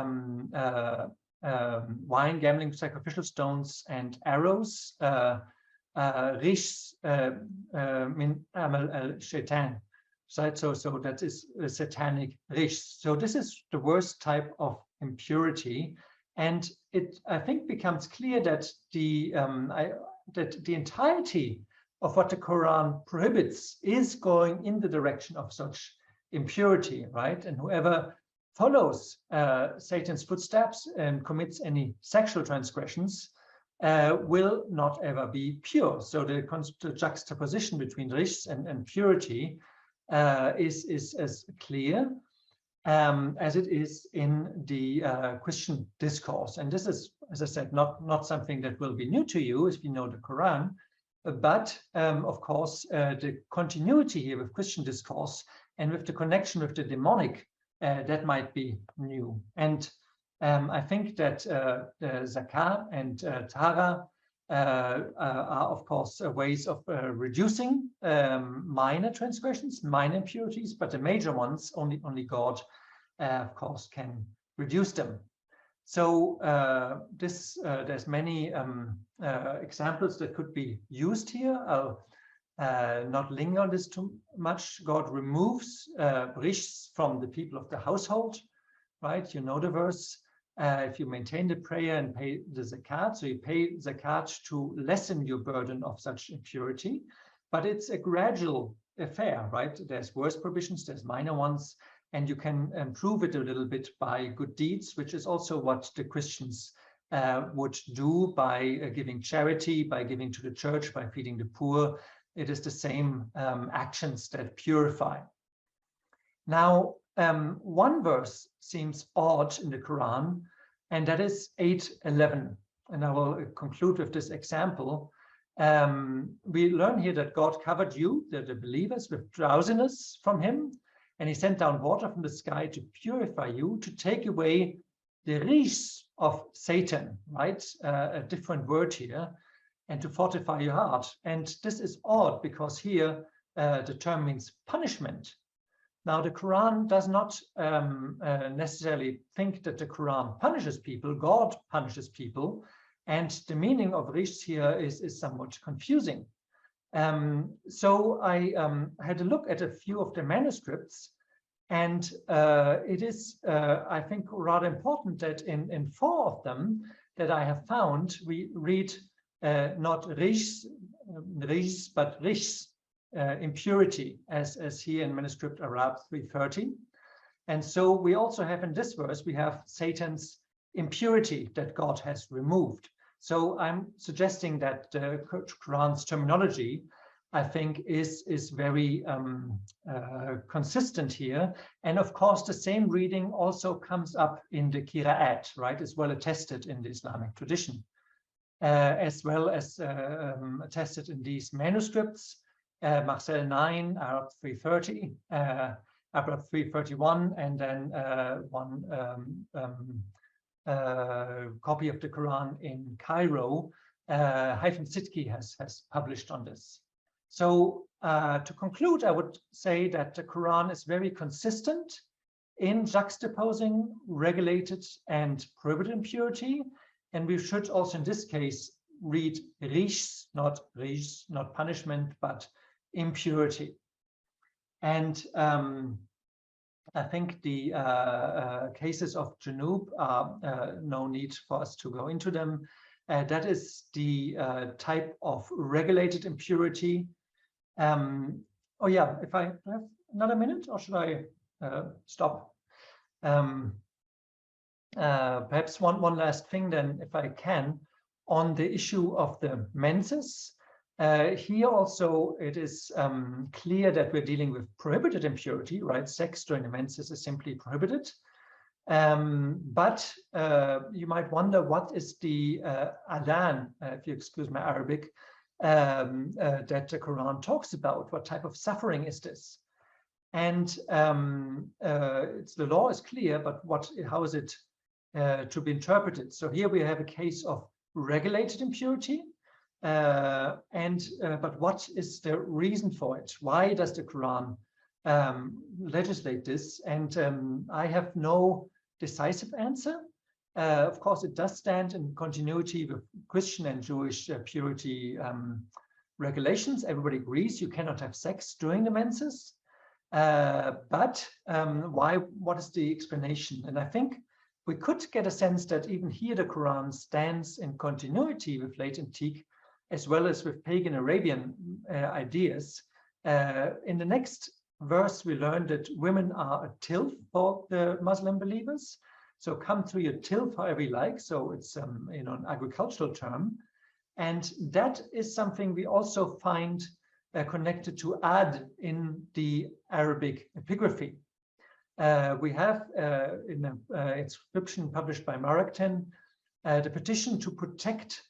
wine, gambling, sacrificial stones, and arrows rijs min amal al-shaitan. So that is a satanic rijs. So this is the worst type of impurity, and it, I think, becomes clear that the entirety of what the Quran prohibits is going in the direction of such impurity, right? And whoever follows Satan's footsteps and commits any sexual transgressions will not ever be pure. So the juxtaposition between rijs and purity is as clear as it is in the Christian discourse. And this is, as I said, not something that will be new to you if you know the Quran, but of course the continuity here with Christian discourse and with the connection with the demonic, that might be new. And I think that zakah and tahara are of course ways of reducing minor transgressions, minor impurities, but the major ones only God of course can reduce them. So there's many examples that could be used here. I'll not linger on this too much. God removes rijs from the people of the household, right? You know the verse. If you maintain the prayer and pay the zakat, so you pay zakat to lessen your burden of such impurity, but it's a gradual affair, right? There's worse provisions, there's minor ones, and you can improve it a little bit by good deeds, which is also what the Christians would do by giving charity, by giving to the church, by feeding the poor. It is the same actions that purify. Now, one verse seems odd in the Quran, and that is 8:11. And I will conclude with this example. We learn here that God covered you, the believers, with drowsiness from him, and he sent down water from the sky to purify you, to take away the rijs of Satan, right? A different word here, and to fortify your heart. And this is odd because here the term means punishment. Now, the Quran does not necessarily think that the Quran punishes people. God punishes people. And the meaning of rijs here is somewhat confusing. So I had a look at a few of the manuscripts, and it is, I think, rather important that in 4 of them that I have found, we read not rijs, but rijs, impurity, as here in manuscript Arab 330. And so we also have in this verse, we have Satan's impurity that God has removed. So I'm suggesting that the Quran's terminology, I think, is very consistent here. And of course, the same reading also comes up in the Qira'at, right? It's well attested in the Islamic tradition, as well as attested in these manuscripts, Marcel 9, Arab 330, Arab 331, and then one copy of the Quran in Cairo, Hyphen Sidki has published on this. So to conclude, I would say that the Quran is very consistent in juxtaposing regulated and prohibited impurity, And we should also in this case read riches, not punishment, but impurity. And I think the cases of junub are no need for us to go into them. That is the type of regulated impurity. Oh yeah, if I have another minute, or should I stop? Perhaps one last thing then, if I can, on the issue of the menses. Here also it is clear that we're dealing with prohibited impurity, right? Sex during the menses is simply prohibited. But you might wonder, what is the adan, if you excuse my Arabic, that the Quran talks about? What type of suffering is this? And the law is clear, but how is it to be interpreted? So here we have a case of regulated impurity, but what is the reason for it? Why does the Quran legislate this? And I have no decisive answer. Of course, it does stand in continuity with Christian and Jewish purity regulations. Everybody agrees you cannot have sex during the menses. But why? What is the explanation? And I think we could get a sense that even here the Quran stands in continuity with late antique, as well as with pagan Arabian ideas. In the next verse, we learn that women are a tilth for the Muslim believers. So come to your tilth however you like. So it's an agricultural term, and that is something we also find connected to ad in the Arabic epigraphy. We have in an inscription published by Marakten the petition to protect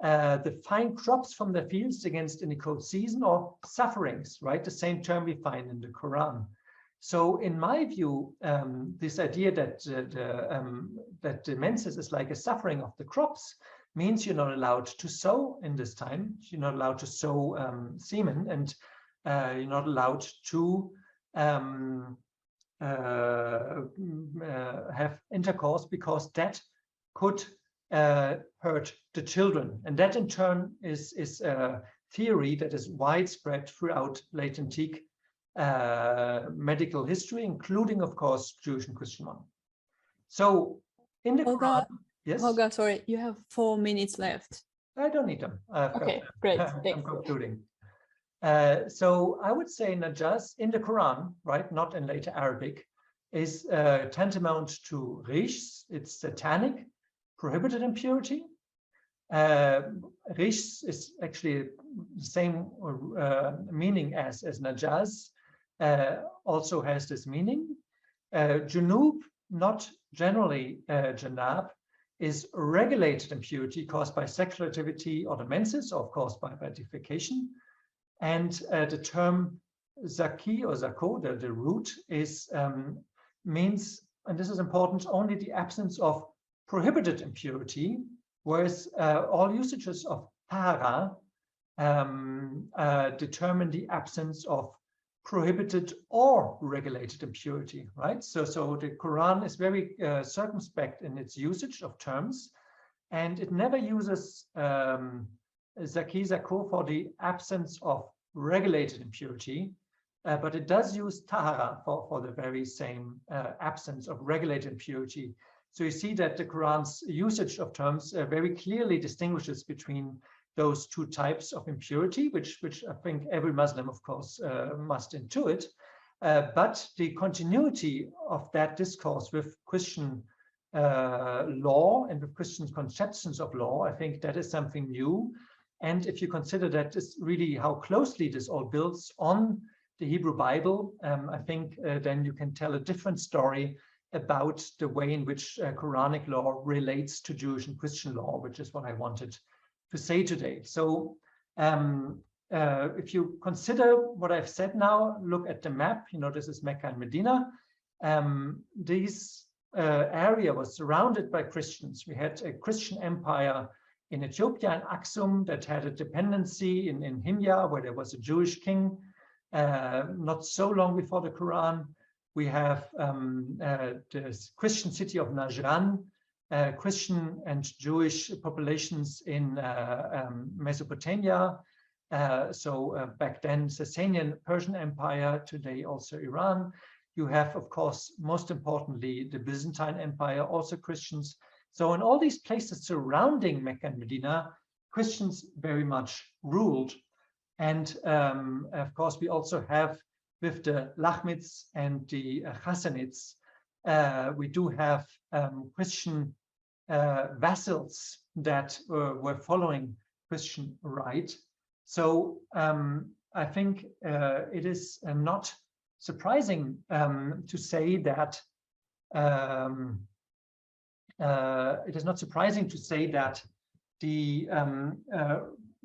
the fine crops from the fields against any cold season or sufferings, right? The same term we find in the Quran. So in my view, this idea that the menses is like a suffering of the crops means you're not allowed to sow in this time. You're not allowed to sow semen, and you're not allowed to have intercourse, because that could hurt the children. And that in turn is a theory that is widespread throughout late antique medical history, including, of course, Jewish and Christian one. So in the Quran, yes? Holger, sorry, you have 4 minutes left. I don't need them. Okay, great. I'm concluding. So I would say najas in the Quran, right, not in later Arabic, is tantamount to riches. It's satanic, prohibited impurity. Riches is actually the same meaning as najas, also has this meaning. Junub, not generally janab, is regulated impurity caused by sexual activity or the menses, or of course by defecation. And the term zaki or zako, the root, is means, and this is important, only the absence of prohibited impurity, whereas all usages of tahara determine the absence of prohibited or regulated impurity, right? So the Quran is very circumspect in its usage of terms, and it never uses zaki, zako for the absence of regulated impurity, but it does use tahara for the very same absence of regulated impurity. So you see that the Quran's usage of terms very clearly distinguishes between those two types of impurity, which I think every Muslim, of course, must intuit. But the continuity of that discourse with Christian law and with Christian conceptions of law, I think that is something new. And if you consider that is really how closely this all builds on the Hebrew Bible, I think then you can tell a different story about the way in which Quranic law relates to Jewish and Christian law, which is what I wanted to say today. So if you consider what I've said now, look at the map. This is Mecca and Medina. This area was surrounded by Christians. We had a Christian empire in Ethiopia, in Aksum, that had a dependency in Himyar, where there was a Jewish king, not so long before the Quran. We have the Christian city of Najran, Christian and Jewish populations in Mesopotamia. Back then, Sasanian Persian Empire, today also Iran. You have, of course, most importantly, the Byzantine Empire, also Christians. So in all these places surrounding Mecca and Medina, Christians very much ruled. And of course, we also have with the Lachmids and the Hassanids, we do have Christian vassals that were following Christian rite. So I think it is not surprising to say that the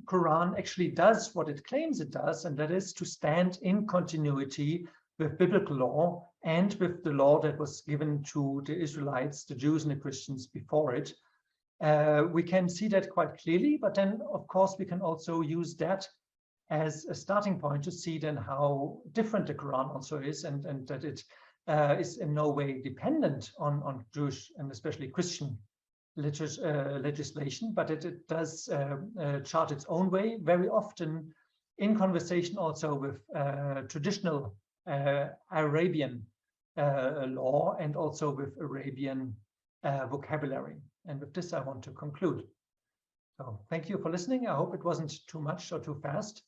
Quran actually does what it claims it does, and that is to stand in continuity with biblical law and with the law that was given to the Israelites, the Jews and the Christians before it. We can see that quite clearly, but then of course we can also use that as a starting point to see then how different the Quran also is, and that it is in no way dependent on Jewish and especially Christian legislation, but it does chart its own way, very often in conversation also with traditional Arabian law and also with Arabian vocabulary. And with this, I want to conclude. So thank you for listening. I hope it wasn't too much or too fast.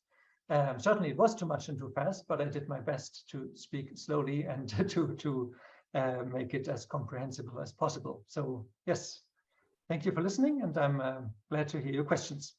Certainly it was too much and too fast, but I did my best to speak slowly and to make it as comprehensible as possible. So yes, thank you for listening, and I'm glad to hear your questions.